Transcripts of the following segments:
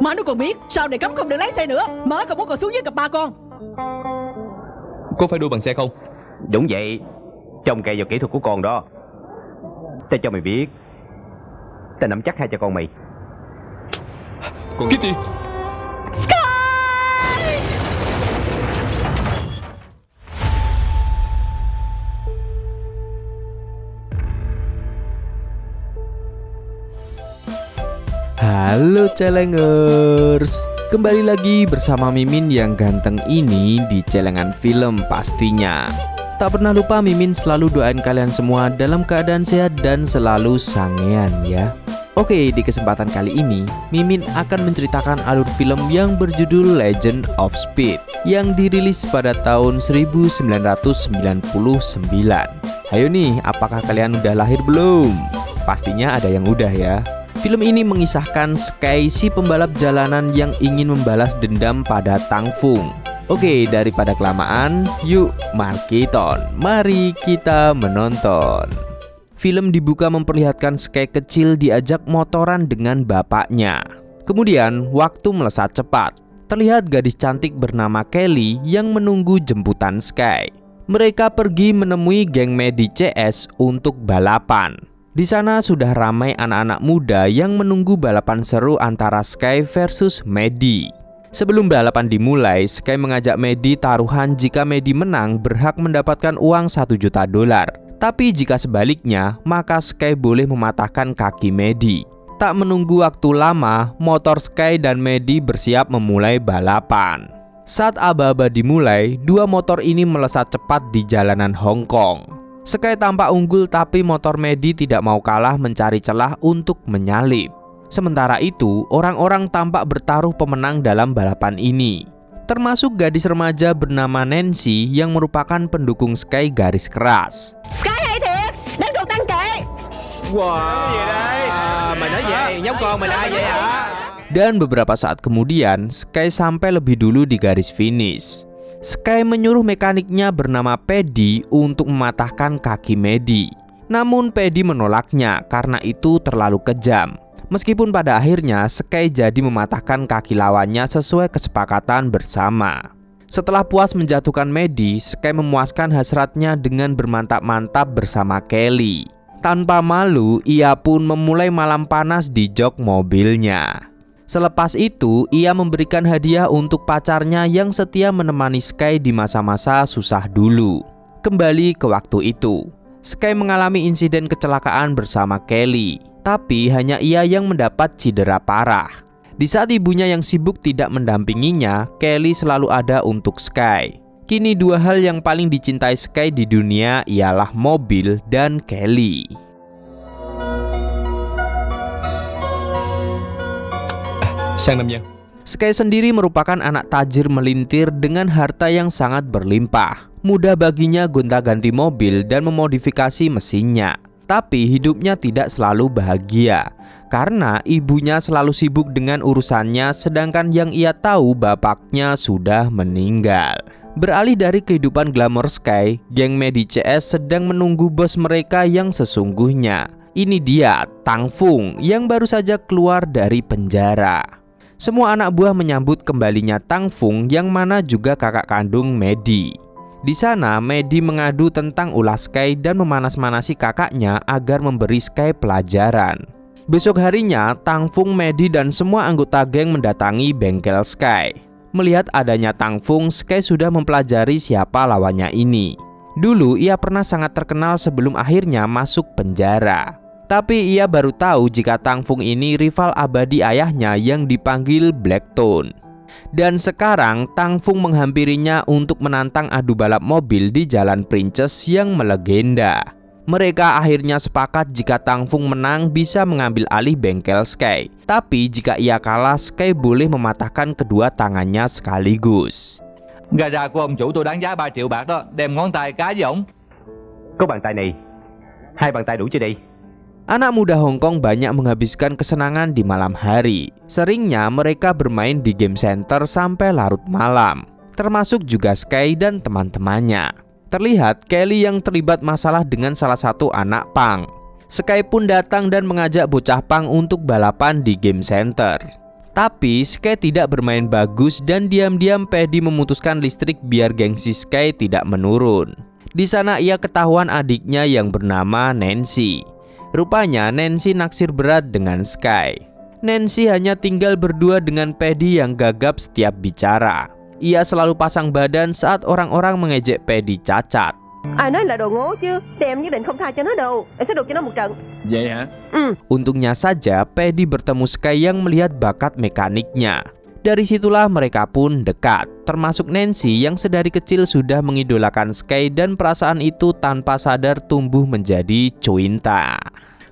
Mà nó còn biết sau này cấm không được lái xe nữa, mà còn muốn còn xuống dưới gặp ba con. Có phải đua bằng xe không? Đúng vậy. Trông cậy vào kỹ thuật của con đó. Ta cho mày biết, ta nắm chắc hai cha con mày. Còn Kitty. Halo Celengers, kembali lagi bersama Mimin yang ganteng ini di Celengan Film pastinya. Tak pernah lupa Mimin selalu doain kalian semua dalam keadaan sehat dan selalu sangean ya. Oke, di kesempatan kali ini Mimin akan menceritakan alur film yang berjudul Legend of Speed yang dirilis pada tahun 1999. Ayo nih, apakah kalian udah lahir belum? Pastinya ada yang udah ya. Film ini mengisahkan Sky, si pembalap jalanan yang ingin membalas dendam pada Tang Fung. Oke, daripada kelamaan, yuk mari kita menonton. Film dibuka memperlihatkan Sky kecil diajak motoran dengan bapaknya. Kemudian, waktu melesat cepat. Terlihat gadis cantik bernama Kelly yang menunggu jemputan Sky. Mereka pergi menemui geng Medi CS untuk balapan. Di sana sudah ramai anak-anak muda yang menunggu balapan seru antara Sky versus Medi. Sebelum balapan dimulai, Sky mengajak Medi taruhan jika Medi menang berhak mendapatkan uang 1 juta dolar. Tapi jika sebaliknya, maka Sky boleh mematahkan kaki Medi. Tak menunggu waktu lama, motor Sky dan Medi bersiap memulai balapan. Saat aba-aba dimulai, dua motor ini melesat cepat di jalanan Hong Kong. Sky tampak unggul tapi motor Medi tidak mau kalah mencari celah untuk menyalip. Sementara itu, orang-orang tampak bertaruh pemenang dalam balapan ini. Termasuk gadis remaja bernama Nancy yang merupakan pendukung Sky garis keras. Sky hay thiệt, đang thuộc tăng kệ. Wow, mày nói vậy, nhóc con mày là ai vậy hả? Dan beberapa saat kemudian, Sky sampai lebih dulu di garis finish. Sky menyuruh mekaniknya bernama Paddy untuk mematahkan kaki Medi. Namun Paddy menolaknya karena itu terlalu kejam. Meskipun pada akhirnya Sky jadi mematahkan kaki lawannya sesuai kesepakatan bersama. Setelah puas menjatuhkan Medi, Sky memuaskan hasratnya dengan bermantap-mantap bersama Kelly. Tanpa malu, ia pun memulai malam panas di jok mobilnya. Selepas itu, ia memberikan hadiah untuk pacarnya yang setia menemani Sky di masa-masa susah dulu. Kembali ke waktu itu, Sky mengalami insiden kecelakaan bersama Kelly, tapi hanya ia yang mendapat cedera parah. Di saat ibunya yang sibuk tidak mendampinginya, Kelly selalu ada untuk Sky. Kini dua hal yang paling dicintai Sky di dunia ialah mobil dan Kelly. Sang Nam Nhan. Sky sendiri merupakan anak tajir melintir dengan harta yang sangat berlimpah. Mudah baginya gonta-ganti mobil dan memodifikasi mesinnya. Tapi hidupnya tidak selalu bahagia karena ibunya selalu sibuk dengan urusannya, sedangkan yang ia tahu bapaknya sudah meninggal. Beralih dari kehidupan glamor Sky, geng Medi CS sedang menunggu bos mereka yang sesungguhnya. Ini dia Tang Fung yang baru saja keluar dari penjara. Semua anak buah menyambut kembalinya Tang Fung yang mana juga kakak kandung Medi. Di sana Medi mengadu tentang ulah Sky dan memanas-manasi kakaknya agar memberi Sky pelajaran. Besok harinya Tang Fung, Medi dan semua anggota geng mendatangi bengkel Sky. Melihat adanya Tang Fung, Sky sudah mempelajari siapa lawannya ini. Dulu ia pernah sangat terkenal sebelum akhirnya masuk penjara. Tapi ia baru tahu jika Tang Fung ini rival abadi ayahnya yang dipanggil Blacktone. Dan sekarang Tang Fung menghampirinya untuk menantang adu balap mobil di Jalan Princess yang melegenda. Mereka akhirnya sepakat jika Tang Fung menang bisa mengambil alih bengkel Sky. Tapi jika ia kalah, Sky boleh mematahkan kedua tangannya sekaligus. Gara của ông chủ tôi đáng giá 3 triệu bạc đó, đem ngón tay cái với ổng. Có bàn tay này, hai bàn tay đủ chưa đây? Anak muda Hong Kong banyak menghabiskan kesenangan di malam hari. Seringnya mereka bermain di game center sampai larut malam. Termasuk juga Sky dan teman-temannya. Terlihat Kelly yang terlibat masalah dengan salah satu anak pang. Sky pun datang dan mengajak bocah pang untuk balapan di game center. Tapi Sky tidak bermain bagus dan diam-diam Paddy memutuskan listrik biar gengsi Sky tidak menurun. Di sana ia ketahuan adiknya yang bernama Nancy. Rupanya Nancy naksir berat dengan Sky. Nancy hanya tinggal berdua dengan Paddy yang gagap setiap bicara. Ia selalu pasang badan saat orang-orang mengejek Paddy cacat. Ai nói là đồ ngố chứ, thì em nhất định không tha cho nó đâu. Em sẽ đục cho nó một trận. Vậy hả? Untungnya saja Paddy bertemu Sky yang melihat bakat mekaniknya. Dari situlah mereka pun dekat, termasuk Nancy yang sedari kecil sudah mengidolakan Sky dan perasaan itu tanpa sadar tumbuh menjadi cinta.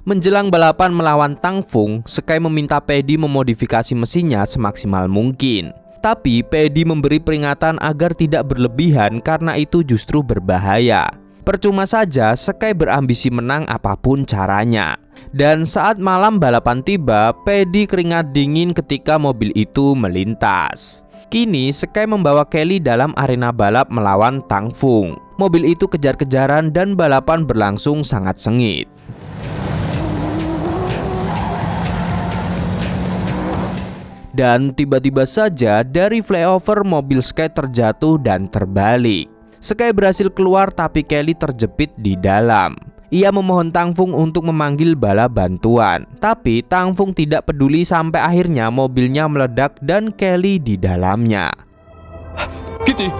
Menjelang balapan melawan Tang Fung, Sky meminta Paddy memodifikasi mesinnya semaksimal mungkin. Tapi Paddy memberi peringatan agar tidak berlebihan karena itu justru berbahaya. Percuma saja Sky berambisi menang apapun caranya. Dan saat malam balapan tiba, Paddy keringat dingin ketika mobil itu melintas. Kini Sky membawa Kelly dalam arena balap melawan Tang Fung. Mobil itu kejar-kejaran dan balapan berlangsung sangat sengit. Dan tiba-tiba saja dari flyover mobil Sky terjatuh dan terbalik. Sky berhasil keluar tapi Kelly terjepit di dalam. Ia memohon Tang Fung untuk memanggil bala bantuan. Tapi Tang Fung tidak peduli sampai akhirnya mobilnya meledak dan Kelly di dalamnya. Kitty.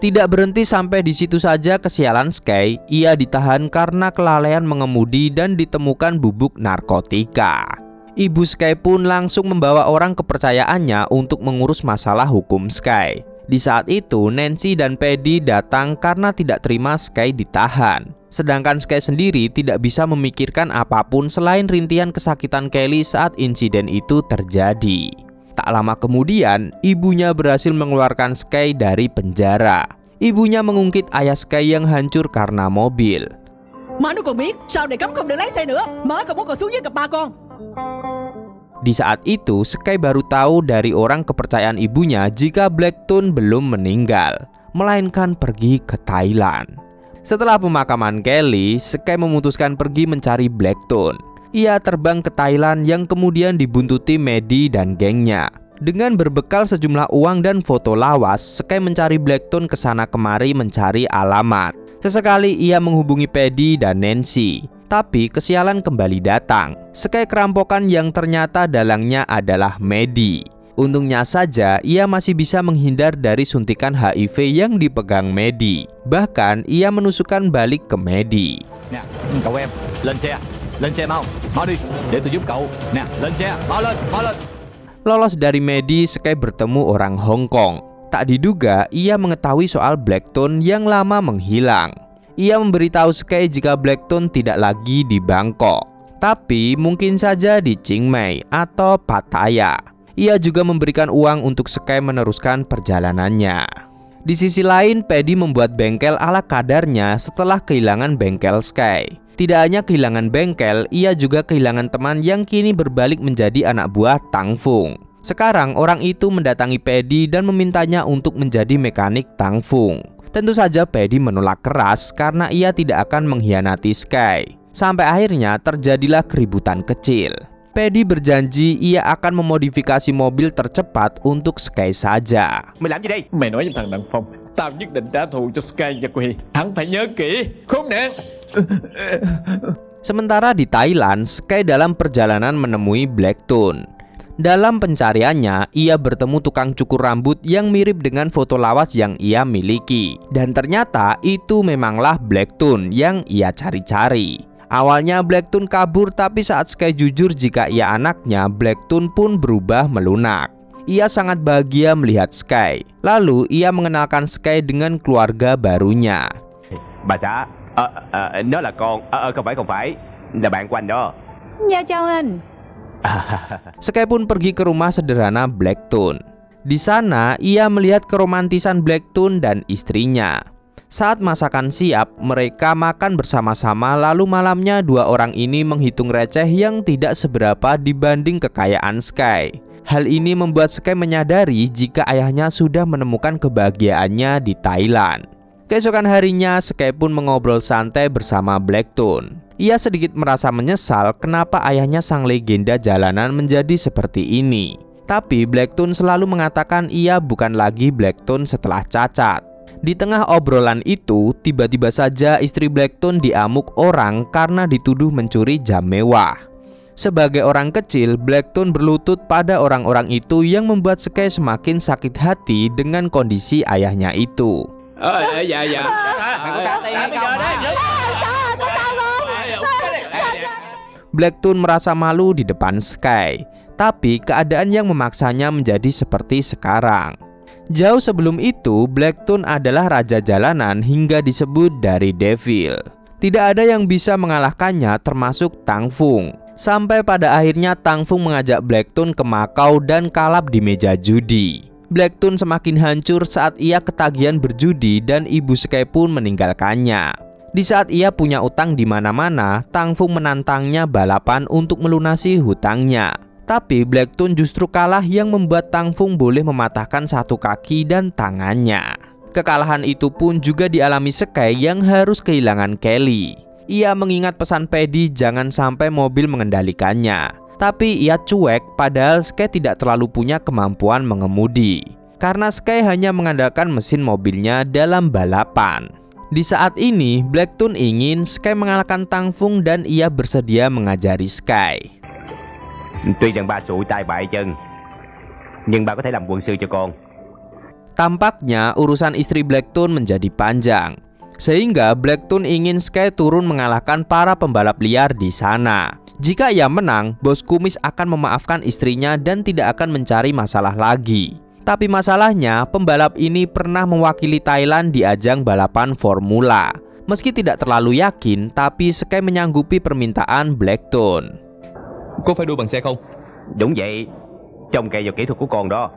Tidak berhenti sampai di situ saja kesialan Sky, ia ditahan karena kelalaian mengemudi dan ditemukan bubuk narkotika. Ibu Sky pun langsung membawa orang kepercayaannya untuk mengurus masalah hukum Sky. Di saat itu Nancy dan Paddy datang karena tidak terima Sky ditahan. Sedangkan Sky sendiri tidak bisa memikirkan apapun selain rintihan kesakitan Kelly saat insiden itu terjadi. Tak lama kemudian, ibunya berhasil mengeluarkan Sky dari penjara. Ibunya mengungkit ayah Sky yang hancur karena mobil. Mà nó còn biết sao để cấm không được lái xe nữa. Má còn muốn còn xuống với cặp ba con. Di saat itu, Sky baru tahu dari orang kepercayaan ibunya jika Blacktoon belum meninggal, melainkan pergi ke Thailand. Setelah pemakaman Kelly, Sky memutuskan pergi mencari Blacktoon. Ia terbang ke Thailand yang kemudian dibuntuti Maddie dan gengnya. Dengan berbekal sejumlah uang dan foto lawas, Sky mencari Blacktoon ke sana kemari mencari alamat. Sesekali ia menghubungi Paddy dan Nancy. Tapi kesialan kembali datang. Sky kerampokan yang ternyata dalangnya adalah Maddie. Untungnya saja ia masih bisa menghindar dari suntikan HIV yang dipegang Maddie. Bahkan ia menusukkan balik ke Maddie. Nè, cậu em, lên xe mau đi, để tôi giúp cậu. Nè, lên xe, mau lên. Lolos dari Maddie, Sky bertemu orang Hong Kong. Tak diduga, ia mengetahui soal Blacktoon yang lama menghilang. Ia memberitahu Sky jika Blacktoon tidak lagi di Bangkok, tapi mungkin saja di Chiang Mai atau Pattaya. Ia juga memberikan uang untuk Sky meneruskan perjalanannya. Di sisi lain, Paddy membuat bengkel ala kadarnya setelah kehilangan bengkel Sky. Tidak hanya kehilangan bengkel, ia juga kehilangan teman yang kini berbalik menjadi anak buah Tang Fung. Sekarang orang itu mendatangi Paddy dan memintanya untuk menjadi mekanik Tang Fung. Tentu saja Paddy menolak keras karena ia tidak akan mengkhianati Sky. Sampai akhirnya terjadilah keributan kecil. Paddy berjanji ia akan memodifikasi mobil tercepat untuk Sky saja. Mày làm gì đây? Mày nói với thằng Đặng Phong, tao nhất định trả thù cho Sky và Quỳ. Hắn phải nhớ kỹ, khốn nạn. Sementara di Thailand, Sky dalam perjalanan menemui Blacktoon. Dalam pencariannya, ia bertemu tukang cukur rambut yang mirip dengan foto lawas yang ia miliki. Dan ternyata itu memanglah Blacktoon yang ia cari-cari. Awalnya Blacktoon kabur, tapi saat Sky jujur jika ia anaknya, Blacktoon pun berubah melunak. Ia sangat bahagia melihat Sky. Lalu ia mengenalkan Sky dengan keluarga barunya. Bà xã, nó là con, không phải, là bạn của anh đó. Dạ chào anh. Sky pun pergi ke rumah sederhana Blacktoon. Di sana ia melihat keromantisan Blacktoon dan istrinya. Saat masakan siap, mereka makan bersama-sama, lalu malamnya dua orang ini menghitung receh yang tidak seberapa dibanding kekayaan Sky. Hal ini membuat Sky menyadari jika ayahnya sudah menemukan kebahagiaannya di Thailand. Keesokan harinya, Sky pun mengobrol santai bersama Blacktoon. Ia sedikit merasa menyesal kenapa ayahnya sang legenda jalanan menjadi seperti ini. Tapi Blacktoon selalu mengatakan ia bukan lagi Blacktoon setelah cacat. Di tengah obrolan itu, tiba-tiba saja istri Blacktoon diamuk orang karena dituduh mencuri jam mewah. Sebagai orang kecil, Blacktoon berlutut pada orang-orang itu yang membuat Sky semakin sakit hati dengan kondisi ayahnya itu. Dạ. Blacktoon merasa malu di depan Sky, tapi keadaan yang memaksanya menjadi seperti sekarang. Jauh sebelum itu, Blacktoon adalah raja jalanan hingga disebut dari Devil. Tidak ada yang bisa mengalahkannya termasuk Tang Fung. Sampai pada akhirnya Tang Fung mengajak Blacktoon ke Macau dan kalap di meja judi. Blacktoon semakin hancur saat ia ketagihan berjudi dan ibu Sky pun meninggalkannya. Di saat ia punya utang di mana-mana, Tang Fung menantangnya balapan untuk melunasi hutangnya. Tapi Blacktoon justru kalah yang membuat Tang Fung boleh mematahkan satu kaki dan tangannya. Kekalahan itu pun juga dialami Sky yang harus kehilangan Kelly. Ia mengingat pesan Paddy jangan sampai mobil mengendalikannya. Tapi ia cuek padahal Sky tidak terlalu punya kemampuan mengemudi. Karena Sky hanya mengandalkan mesin mobilnya dalam balapan. Di saat ini, Blacktoon ingin Sky mengalahkan Tang Fung dan ia bersedia mengajari Sky. Tuy rằng ba sụi tai bại chân, nhưng ba có thể làm quân sư cho con. Tampaknya urusan istri Blacktoon menjadi panjang. Sehingga Blacktoon ingin Sky turun mengalahkan para pembalap liar di sana. Jika ia menang, bos kumis akan memaafkan istrinya dan tidak akan mencari masalah lagi. Tapi masalahnya, pembalap ini pernah mewakili Thailand di ajang balapan formula. Meski tidak terlalu yakin, tapi Sky menyanggupi permintaan Blacktoon. Có phải đua bằng xe không? Đúng vậy, trông cậy vào kỹ thuật của con đó.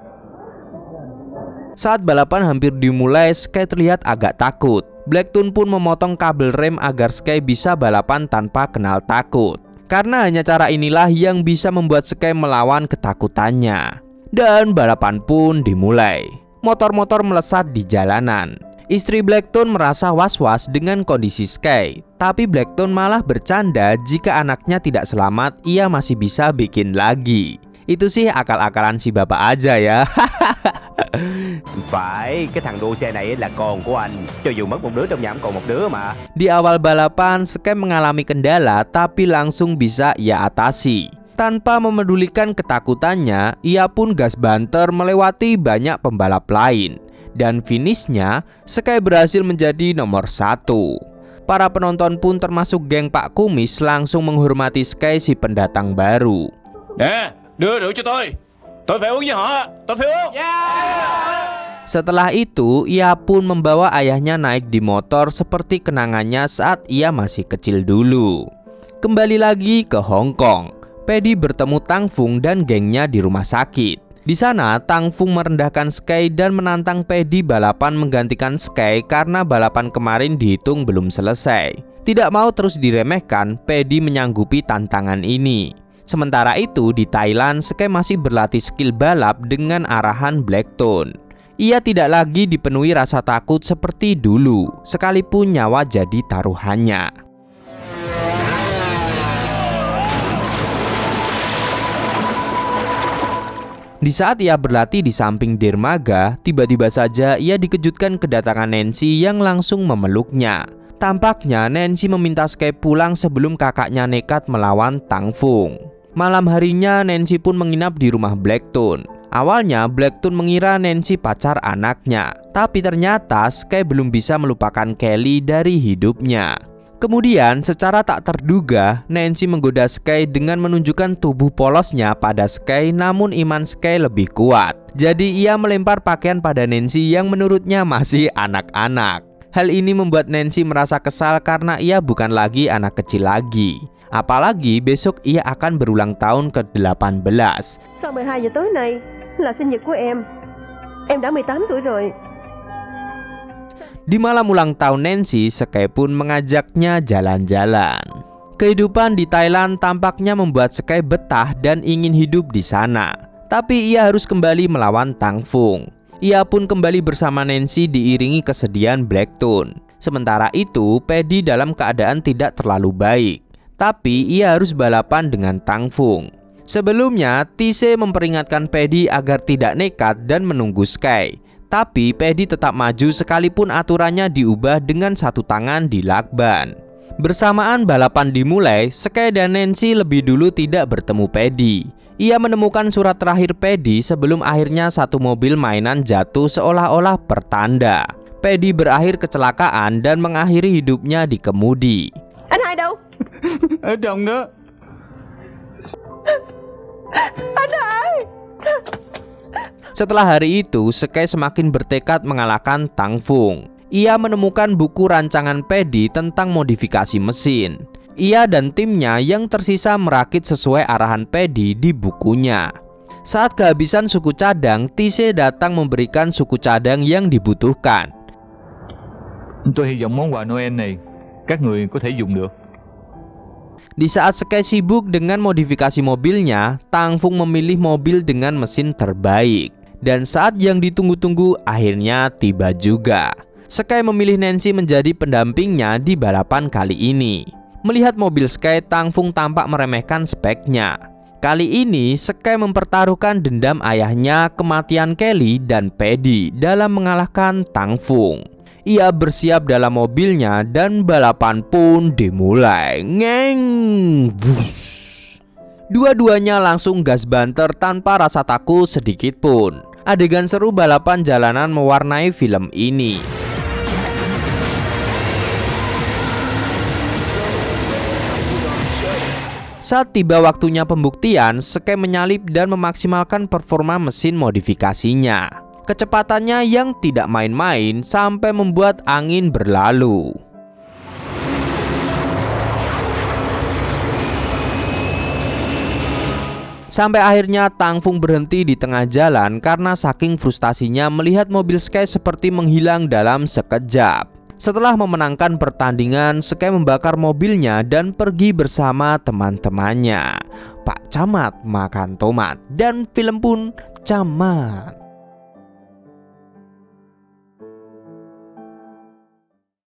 Saat balapan hampir dimulai, Sky terlihat agak takut. Blacktoon pun memotong kabel rem agar Sky bisa balapan tanpa kenal takut. Karena hanya cara inilah yang bisa membuat Sky melawan ketakutannya. Dan balapan pun dimulai. Motor-motor melesat di jalanan. Istri Blacktoon merasa was-was dengan kondisi Sky. Tapi Blacktoon malah bercanda jika anaknya tidak selamat, ia masih bisa bikin lagi. Itu sih akal-akalan si bapak aja ya. Phải, cái thằng đua xe này là con của anh. Cho dù mất một đứa trong nhà cũng còn một đứa mà. Di awal balapan, Sky mengalami kendala tapi langsung bisa ia atasi. Tanpa memedulikan ketakutannya, ia pun gas banter melewati banyak pembalap lain. Dan finishnya, Sky berhasil menjadi nomor 1. Para penonton pun termasuk geng Pak Kumis langsung menghormati Sky si pendatang baru. Nè, đưa rượu cho tôi. Tôi phải uống với họ. Tôi phải uống. Setelah itu, ia pun membawa ayahnya naik di motor seperti kenangannya saat ia masih kecil dulu. Kembali lagi ke Hong Kong, Paddy bertemu Tang Fung dan gengnya di rumah sakit. Di sana, Tang Fung merendahkan Sky dan menantang Paddy balapan menggantikan Sky karena balapan kemarin dihitung belum selesai. Tidak mau terus diremehkan, Paddy menyanggupi tantangan ini. Sementara itu, di Thailand, Sky masih berlatih skill balap dengan arahan Blacktoon. Ia tidak lagi dipenuhi rasa takut seperti dulu, sekalipun nyawa jadi taruhannya. Di saat ia berlatih di samping dermaga, tiba-tiba saja ia dikejutkan kedatangan Nancy yang langsung memeluknya. Tampaknya Nancy meminta Sky pulang sebelum kakaknya nekat melawan Tang Fung. Malam harinya Nancy pun menginap di rumah Blacktoon. Awalnya Blacktoon mengira Nancy pacar anaknya, tapi ternyata Sky belum bisa melupakan Kelly dari hidupnya. Kemudian secara tak terduga Nancy menggoda Sky dengan menunjukkan tubuh polosnya pada Sky, namun iman Sky lebih kuat. Jadi ia melempar pakaian pada Nancy yang menurutnya masih anak-anak. Hal ini membuat Nancy merasa kesal karena ia bukan lagi anak kecil lagi. Apalagi besok ia akan berulang tahun ke-18. Sau 12 giờ tối nay là sinh nhật của em. Em đã 18 tuổi rồi. Di malam ulang tahun Nancy, Sky pun mengajaknya jalan-jalan. Kehidupan di Thailand tampaknya membuat Sky betah dan ingin hidup di sana. Tapi ia harus kembali melawan Tang Fung. Ia pun kembali bersama Nancy diiringi kesedihan Blacktoon. Sementara itu, Paddy dalam keadaan tidak terlalu baik. tapi ia harus balapan dengan Tang Fung. Sebelumnya, Tise memperingatkan Paddy agar tidak nekat dan menunggu Sky. Tapi Paddy tetap maju sekalipun aturannya diubah dengan satu tangan di lakban. Bersamaan balapan dimulai, Sky dan Nancy lebih dulu tidak bertemu Paddy. Ia menemukan surat terakhir Paddy sebelum akhirnya satu mobil mainan jatuh seolah-olah pertanda. Paddy berakhir kecelakaan dan mengakhiri hidupnya di kemudi. Anh hai đâu? Ở trong đó. Anh hai. Setelah hari itu, Sky semakin bertekad mengalahkan Tang Fung. Ia menemukan buku rancangan Paddy tentang modifikasi mesin. Ia dan timnya yang tersisa merakit sesuai arahan Paddy di bukunya. Saat kehabisan suku cadang, Tise datang memberikan suku cadang yang dibutuhkan. Tôi hy vọng món quà Noel này các người có thể dùng được. Di saat Sky sibuk dengan modifikasi mobilnya, Tang Fung memilih mobil dengan mesin terbaik. Dan saat yang ditunggu-tunggu akhirnya tiba juga. Sky memilih Nancy menjadi pendampingnya di balapan kali ini. Melihat mobil Sky, Tang Fung tampak meremehkan speknya. Kali ini Sky mempertaruhkan dendam ayahnya, kematian Kelly dan Paddy dalam mengalahkan Tang Fung. Ia bersiap dalam mobilnya dan balapan pun dimulai. Ngeng, bus. Dua-duanya langsung gas banter tanpa rasa takut sedikit pun. Adegan seru balapan jalanan mewarnai film ini. Saat tiba waktunya pembuktian, Sky menyalip dan memaksimalkan performa mesin modifikasinya. Kecepatannya yang tidak main-main sampai membuat angin berlalu. Sampai akhirnya Tang Fung berhenti di tengah jalan karena saking frustasinya melihat mobil Sky seperti menghilang dalam sekejap. Setelah memenangkan pertandingan, Sky membakar mobilnya dan pergi bersama teman-temannya. Pak Camat makan tomat dan film pun camat.